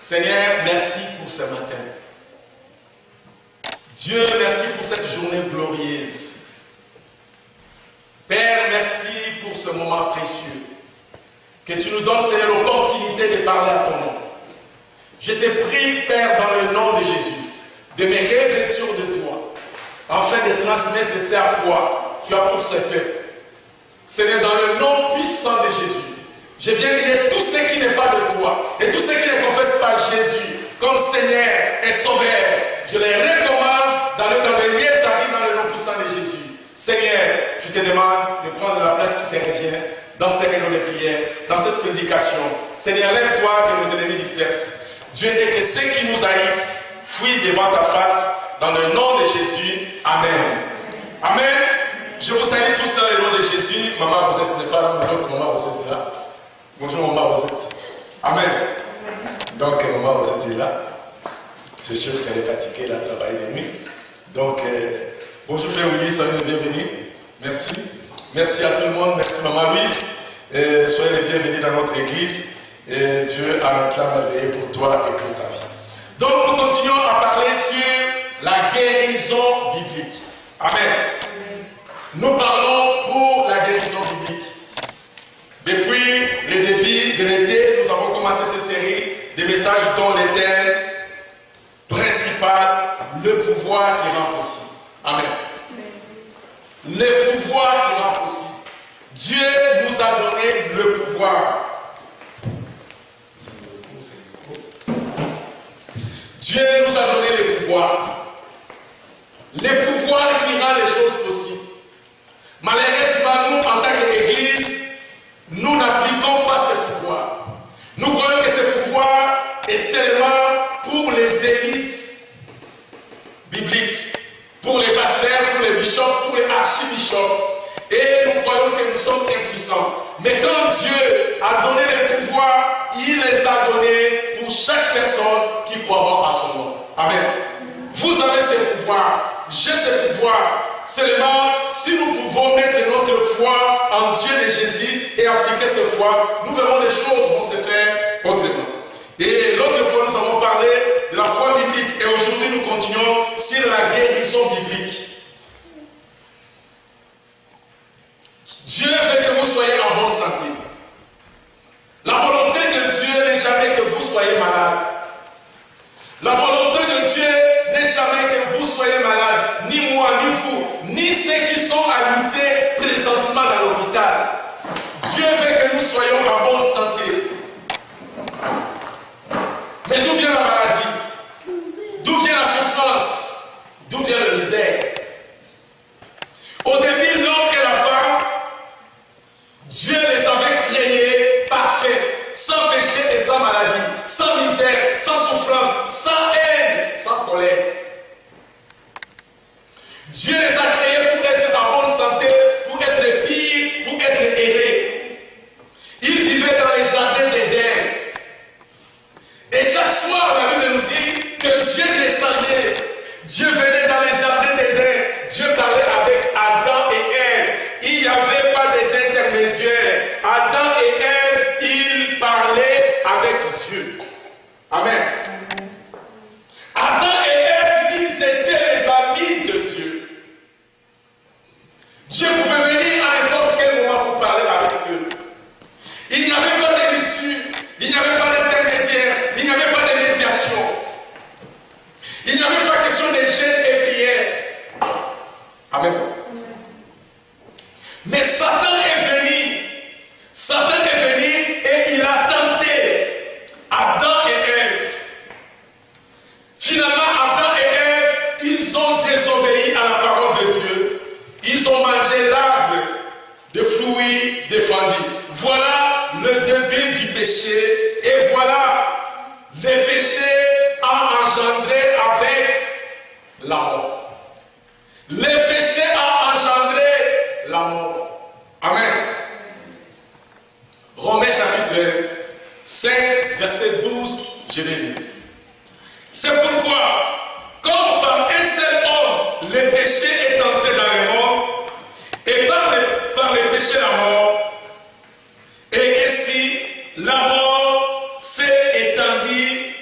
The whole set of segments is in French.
Seigneur, merci pour ce matin. Dieu, merci pour cette journée glorieuse. Père, merci pour ce moment précieux. Que tu nous donnes, Seigneur, l'opportunité de parler à ton nom. Je te prie, Père, dans le nom de Jésus, de me revêtir de toi, afin de transmettre ce à quoi tu as pour ce peuple. Seigneur, dans le nom puissant de Jésus, je viens dire tout ce qui n'est pas de toi et tout ce qui ne confesse pas Jésus comme Seigneur et Sauveur. Je les recommande dans les mieux avis dans le nom puissant de Jésus. Seigneur, je te demande de prendre la place qui te revient dans ces réunions de prière, dans cette prédication. Seigneur, lève-toi que nos ennemis dispersent. Dieu, et que ceux qui nous haïssent fuient devant ta face, dans le nom de Jésus. Amen. Amen. Je vous salue tous dans le nom de Jésus. Maman Rosette n'est pas là, mais l'autre maman Rosette est là. Bonjour maman Rosette. Amen. Donc maman Rosette est là. C'est sûr qu'elle est fatiguée, elle a travaillé de nuit. Donc, bonjour frère Willy, soyez les bienvenus. Merci. Merci à tout le monde. Merci maman Louise. Soyez les bienvenus dans notre église. Et Dieu a un plan merveilleux pour toi et pour ta vie. Donc nous continuons à parler sur la guérison biblique. Amen. Nous parlons pour la guérison biblique. Depuis le début de l'été, nous avons commencé cette série de messages dont le thème principal, le pouvoir qui rend possible. Amen. Le pouvoir qui rend possible. Dieu nous a donné le pouvoir. Dieu nous a donné le pouvoir. Le pouvoir qui rend les choses possibles. Malheureusement, nous, en tant qu'Église, nous n'appliquons pas ce pouvoir. Nous croyons que ce pouvoir est seulement pour les élites bibliques, pour les pasteurs, pour les bishops, pour les archibishops. Et nous croyons que nous sommes impuissants. Mais quand Dieu a donné le pouvoir, il les a donnés pour chaque personne qui croira à son nom. Amen. Vous avez ce pouvoir, j'ai ce pouvoir. Seulement, si nous pouvons mettre notre foi en Dieu de Jésus et appliquer cette foi, nous verrons les choses vont se faire autrement. Et l'autre fois, nous avons parlé de la foi biblique. Et aujourd'hui, nous continuons sur la guérison biblique. Dieu veut que vous soyez en bonne santé. La volonté de Dieu n'est jamais que vous soyez malade. La volonté de Dieu n'est jamais que vous soyez malade, ni moi, ni vous, ni ceux qui sont à lutter présentement dans l'hôpital. Dieu veut que nous soyons en bonne santé. Mais d'où vient la maladie? D'où vient la souffrance? D'où vient la misère? Au début, l'homme et la femme, Dieu les avait créés parfaits, sans péché et sans maladie, sans misère, sans souffrance, sans haine, sans colère. Dieu les a créés pour être en bonne santé, pour être purs, pour être aidés. Ils vivaient dans les jardins d'Éden. Et chaque soir, la Bible nous dit que Dieu descendait. Dieu venait dans les jardins d'Éden. Dieu parlait avec Adam et Ève. Il n'y avait pas des intermédiaires. Adam et Ève, ils parlaient avec Dieu. Amen. Adam et Ève, ils étaient les amis de Dieu. Dieu pouvait venir à n'importe quel moment pour parler avec eux. Il n'y avait pas de rituel, il n'y avait pas d'intermédiaire, il n'y avait pas de médiation. Il n'y avait pas question de jeûne et prière. Amen. Mais Satan est venu. Satan est venu et il a tenté Adam et Ève. Finalement, Adam et Ève, ils ont désobéi à la parole de Dieu. Ils ont mangé l'arbre de fruits défendus. Voilà le début du péché. Et voilà, le péché a engendré avec la mort. Le péché a engendré la mort. Amen. Romains chapitre 5, verset 12, je vais lire. C'est pourquoi, comme par un seul homme, le péché est entré dans le monde, et par le péché la mort, et ainsi la mort s'est étendue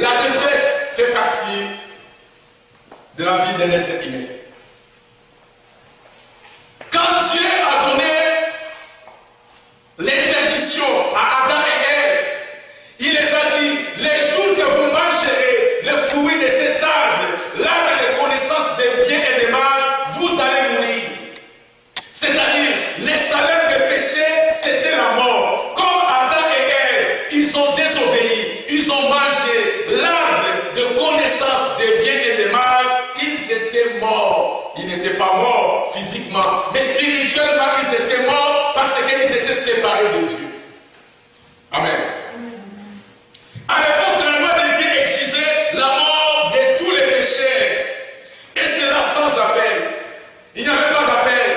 la défaite fait partie de la vie d'un être humain. Quand Dieu a donné l'interdiction à Adam et Ève, il les a dit, les jours que vous mangerez le fruit de cet arbre, l'arbre de connaissance des biens et des mal, vous allez mourir. C'est-à-dire, les salaires de péché, c'était la mort. Comme Adam et Ève, ils ont désobéi, ils ont mangé l'arbre de connaissance des biens et des mal, ils étaient morts. Ils n'étaient pas morts physiquement, mais spirituellement, ils étaient morts parce qu'ils étaient séparés de Dieu. Amen. À l'époque, la loi de Dieu exigeait la mort de tous les pécheurs. Et c'est là sans appel. Il n'y avait pas d'appel.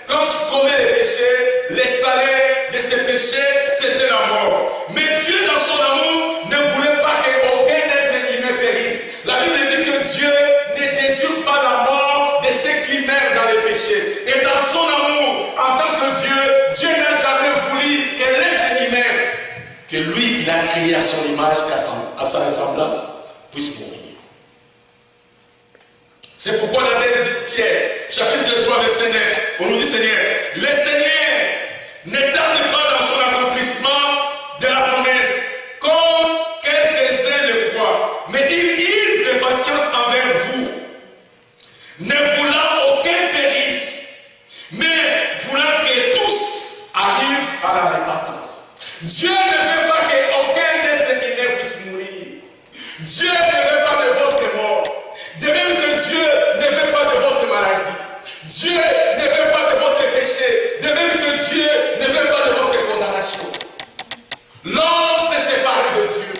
Quand tu commets les péchés, les salaires de ces péchés, c'était la mort. Mais Dieu, dans son amour, ne voulait pas qu'aucun être humain périsse. La Bible dit que Dieu ne désire pas la mort de ceux qui meurent dans les péchés. Et dans son amour, en tant que Dieu, Dieu n'a jamais voulu que l'être humain, que lui, il a créé à son image et à sa ressemblance, puisse mourir. C'est pourquoi dans 2 Pierre, chapitre 3, verset 9, on nous dit, Seigneur, le Seigneur ne tarde pas dans son accomplissement de la promesse, comme quelques-uns le croient, mais il use de patience envers vous, ne voulant aucun périsse, mais voulant que tous arrivent à la repentance. Dieu ne veut pas qu'aucun être humain puisse mourir. Dieu ne veut pas de votre mort. De même que Dieu ne veut pas de votre maladie. Dieu ne veut pas de votre péché. De même que Dieu ne veut pas de votre condamnation. L'homme s'est séparé de Dieu.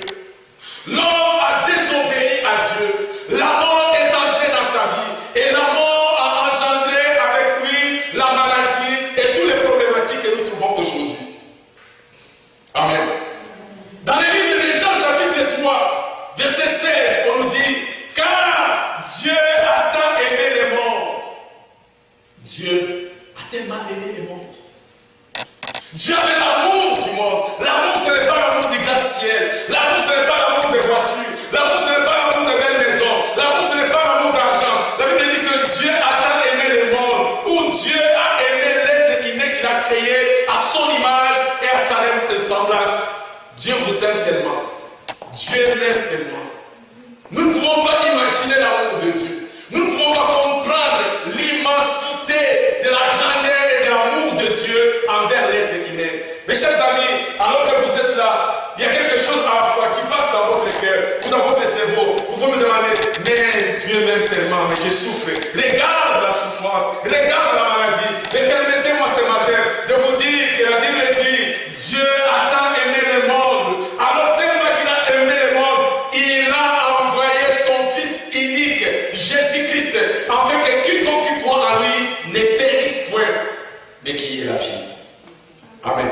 L'homme a désobéi à Dieu. La mort est entrée dans sa vie. Et la mort a engendré avec lui la maladie et toutes les problématiques que nous trouvons aujourd'hui. Amen. Dans le livre de Jean, chapitre 3, verset 16, on nous dit, car Dieu a tant aimé le monde. Dieu a tellement aimé le monde. Dieu avait l'amour du monde. L'amour, ce n'est pas l'amour du gratte-ciel. L'amour, ce n'est pas l'amour des voitures. L'amour, ce n'est pas l'amour de belles maisons. L'amour, ce n'est pas l'amour d'argent. La Bible dit que Dieu a tant aimé le monde, où Dieu a aimé l'être humain qu'il a créé à son image et à sa ressemblance. Dieu vous aime tellement. Dieu l'aime tellement. Nous ne pouvons pas imaginer l'amour de Dieu. Nous ne pouvons pas comprendre l'immensité de la grandeur et de l'amour de Dieu envers l'être humain. Mes chers amis, alors que vous êtes là, il y a quelque chose à la fois qui passe dans votre cœur ou dans votre cerveau. Vous pouvez me demander, mais Dieu m'aime tellement, mais je souffre. Regarde la souffrance, regarde la maladie. Mais permettez-moi ce matin de vous dire que la Bible dit, Dieu a tant aimé le monde. Alors tellement qu'il a aimé le monde, il a envoyé son Fils unique, Jésus-Christ, afin que quiconque qui croit en lui ne périsse point, mais qui ait la vie. Amen.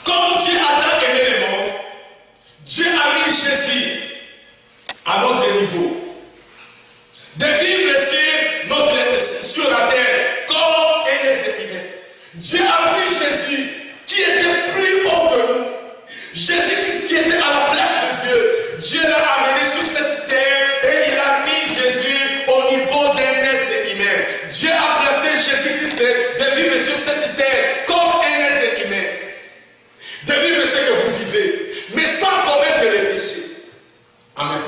Comme Dieu a tant aimé le monde, Dieu a mis Jésus à notre niveau. De vivre sur la terre comme un être humain. Dieu a pris Jésus qui était plus haut que nous. Jésus-Christ qui était à la place de Dieu. Dieu l'a amené sur cette terre et il a mis Jésus au niveau d'un être humain. Dieu a placé Jésus-Christ de vivre sur cette terre comme un être humain. De vivre ce que vous vivez, mais sans commettre les péchés. Amen.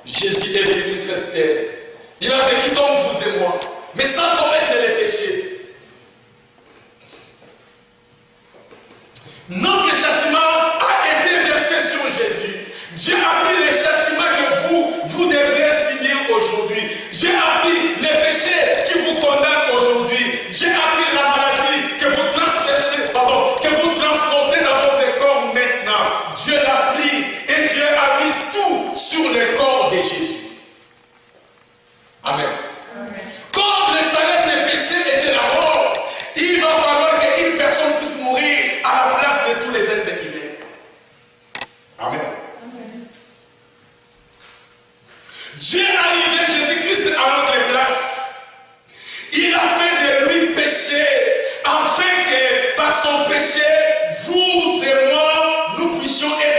Jésus est venu sur cette terre. Il a vécu comme vous et moi, mais sans commettre les péchés. Notre châtiment a été versé sur Jésus. Dieu a pris les châtiments que vous devrez subir aujourd'hui. Dieu a pris les péchés qui vous condamnent aujourd'hui. Dieu a pris la maladie que vous transportez dans votre corps maintenant. Dieu l'a pris et Dieu a mis tout sur le corps de Jésus. Amen. Comme le salaire des péchés était la mort, il va falloir qu'une personne puisse mourir à la place de tous les êtres humains. Amen. Dieu a livré Jésus-Christ à notre place. Il a fait de lui péché, afin que par son péché, vous et moi, nous puissions être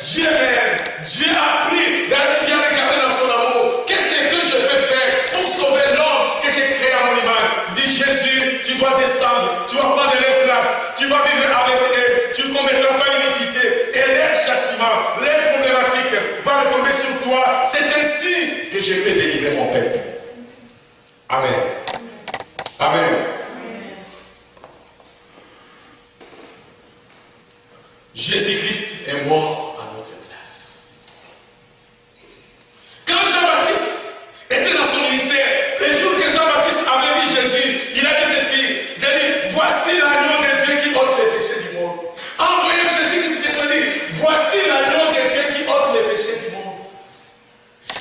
Dieu m'aime. Dieu a pris bien regardé dans son amour. Qu'est-ce que je peux faire pour sauver l'homme que j'ai créé à mon image? Il dit Jésus, tu dois descendre, tu vas prendre les places, tu vas vivre avec eux, tu ne commettras pas l'iniquité. Et les châtiments, les problématiques vont retomber sur toi. C'est ainsi que je peux délivrer mon peuple. Amen. Amen. Jésus-Christ est mort à notre place. Quand Jean-Baptiste était dans son ministère, le jour que Jean-Baptiste avait vu Jésus, il a dit ceci, il a dit, voici l'agneau de Dieu qui ôte les péchés du monde. En voyant Jésus-Christ, il a dit, voici l'agneau de Dieu qui ôte les péchés du monde.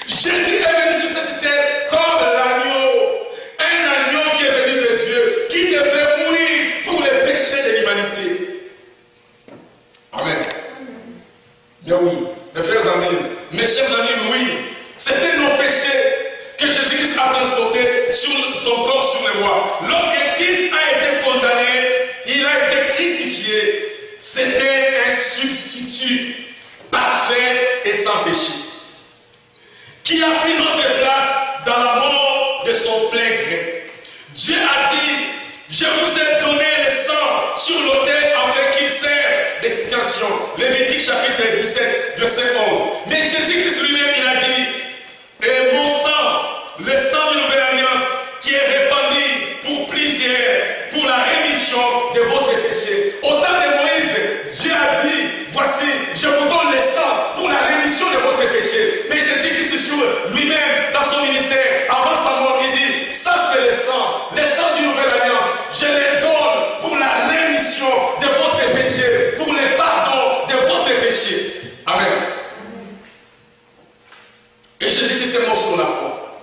Jésus est venu sur cette terre comme l'agneau, un agneau qui est venu de Dieu, qui devait mourir pour les péchés de l'humanité. Amen. Bien oui, mes frères amis, mes chers amis, oui, c'était nos péchés que Jésus-Christ a transportés sur son corps sur les bois. Lorsque Christ a été condamné, il a été crucifié. C'était un substitut parfait et sans péché, qui a pris notre place dans la mort de son plein gré. Dieu a dit, je vous ai donné le sang sur l'autel afin qu'il serve d'expiation. Lévitique chapitre 17, verset 11. Mais Jésus-Christ lui-même, il a dit, et mon sang, le sang de nouvelle alliance, qui est répandu pour plusieurs, pour la rémission de votre péché. Au temps de Moïse, Dieu a dit, voici, je vous donne le sang pour la rémission de votre péché. Mais Jésus-Christ sur lui-même, dans son ministère, avant sa mort, il dit, ça c'est le sang d'une nouvelle alliance. Je les donne pour la rémission de votre péché, pour le pardon de votre péché. Amen. Et Jésus-Christ est mort sur la croix.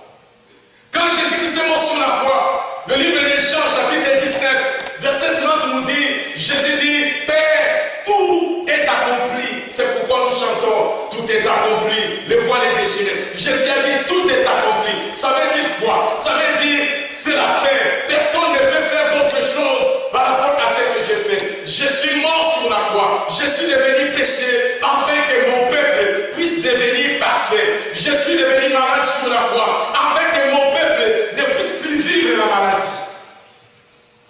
Quand Jésus-Christ est mort sur la croix, le livre de Jean, chapitre 19, verset 30 nous dit, Jésus dit, Père, tout est accompli. C'est pourquoi nous chantons, tout est accompli. Le voile est déchiré. Jésus a dit, tout est accompli. Ça veut dire quoi? Ça veut dire, c'est la fin. Personne ne peut faire d'autre chose par rapport à ce que j'ai fait. Je suis mort sur la croix. Je suis devenu péché afin que mon peuple puisse devenir parfait. Je suis devenu malade sur la croix afin que mon peuple ne puisse plus vivre la maladie.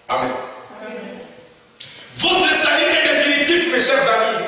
Amen. Votre salut est définitif, mes chers amis.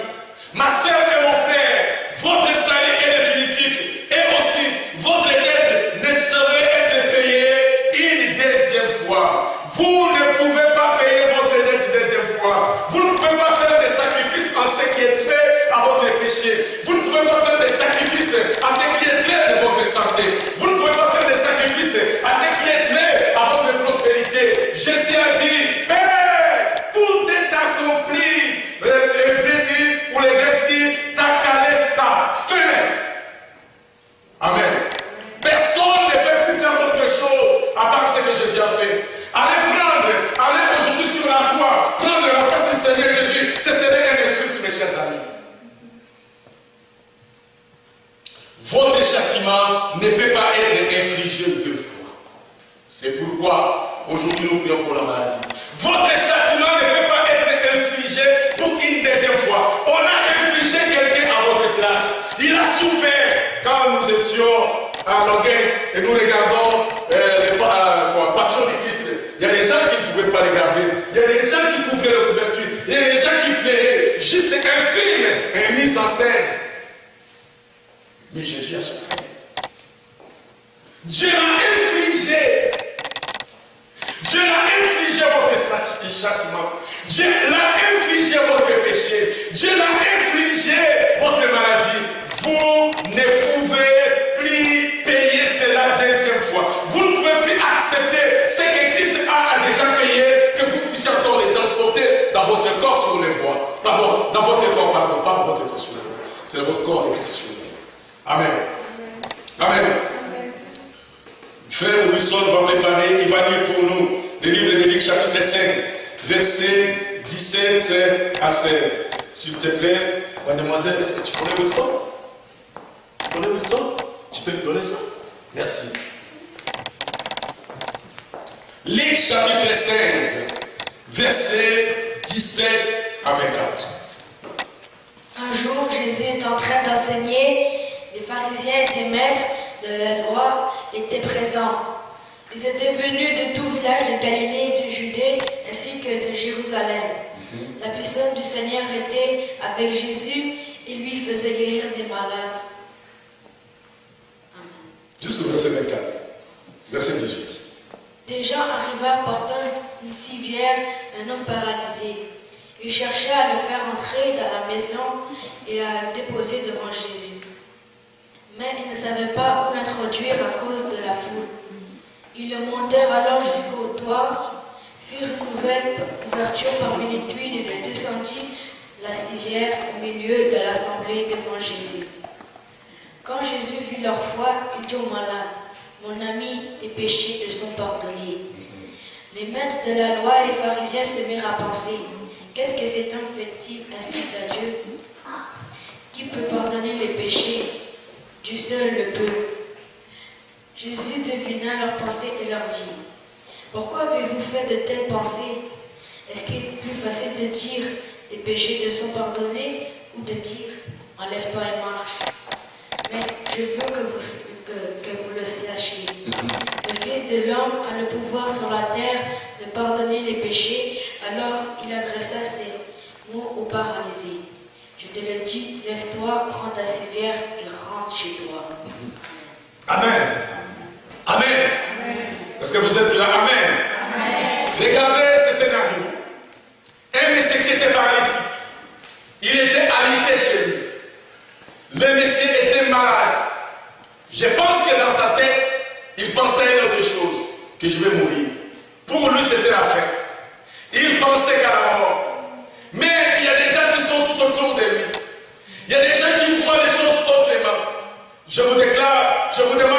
Ma soeur et mon frère, votre salut est définitif. Et aussi, votre dette ne saurait être payée une deuxième fois. Vous ne pouvez pas payer votre dette une deuxième fois. Vous ne pouvez pas faire des sacrifices en ce qui est trait à votre péché. Vous ne pouvez pas faire des sacrifices à ce qui est trait de votre santé. Vous ne pouvez pas faire des sacrifices à ce qui est trait à votre prospérité. Jésus a dit, Père, tout est accompli. Le prédit ou le grec dit, ta calesta, fin. Amen. Personne ne peut plus faire d'autre chose à part ce que Jésus a fait. Allez aujourd'hui sur la croix, prendre la place du Seigneur Jésus, ce serait un insulte, mes chers amis. Votre châtiment ne peut pas être infligé deux fois. C'est pourquoi aujourd'hui nous prions pour la maladie. Votre châtiment ne peut pas être infligé pour une deuxième fois. On a infligé quelqu'un à votre place. Il a souffert quand nous étions à Longueuil et nous regardons la Passion du Christ. Il y a des gens qui ne pouvaient pas regarder. Il y a des gens qui couvraient le couverture. Il y a des gens qui playaient juste un film, une mise en scène. Mais Jésus a souffert. Dieu l'a infligé. Dieu l'a infligé votre châtiment. Dieu l'a infligé votre péché. Dieu l'a infligé votre maladie. Vous ne pouvez plus payer cela deuxième fois. Vous ne pouvez plus accepter ce que Christ a déjà payé, que vous puissiez encore les transporter dans votre corps sur les bois. Pardon, dans votre corps, pardon, pas dans votre corps sur les bois. C'est votre corps qui est sur les bois. Amen. Amen. Frère Wilson va préparer, il va lire pour nous le livre de Luc chapitre 5, versets 17 à 16. S'il te plaît, mademoiselle, est-ce que tu connais le son? Tu connais le son? Tu peux me donner ça? Merci. Luc chapitre 5, versets 17 à 24. Un jour, Jésus Jésus est en train d'enseigner, les pharisiens et les maîtres de la loi étaient présents. Ils étaient venus de tout village de Galilée et de Judée, ainsi que de Jérusalem. La puissance du Seigneur était avec Jésus et lui faisait guérir des malades. Amen. Jusqu'au verset 24. Verset 18. Des gens arrivèrent portant une civière, un homme paralysé. Ils cherchaient à le faire entrer dans la maison et à le déposer devant Jésus. Mais ils ne savaient pas où l'introduire à cause de la foule. Ils le montèrent alors jusqu'au toit, firent une nouvelle ouverture parmi les tuiles et le descendit la civière au milieu de l'assemblée devant Jésus. Quand Jésus vit leur foi, il dit aux malades, « Mon ami, tes péchés te sont pardonnés. » Les maîtres de la loi et les pharisiens se mirent à penser, « Qu'est-ce que cet homme fait-il ainsi à Dieu? Qui peut pardonner les péchés? Dieu seul le peut. » Jésus devina leurs pensées et leur dit, « Pourquoi avez-vous fait de telles pensées? Est-ce qu'il est plus facile de dire, tes péchés te sont pardonnés, ou de dire, enlève-toi et marche? Mais je veux que vous le sachiez. Le Fils de l'homme a le pouvoir sur la terre de pardonner les péchés. » Alors il adressa ces mots au paralysé. « Je te le dis, lève-toi, prends ta civière et rentre chez toi. » Amen. Amen. Est-ce que vous êtes là? Amen. Amen. Regardez ce scénario. Un monsieur qui était paralytique. Il était alité chez lui. Le monsieur était malade. Je pense que dans sa tête, il pensait à une autre chose, que je vais mourir. Pour lui, c'était la fin. Il pensait qu'à la mort. Mais il y a des gens qui sont tout autour de lui. Il y a des gens qui voient les choses autrement. Je vous déclare, je vous demande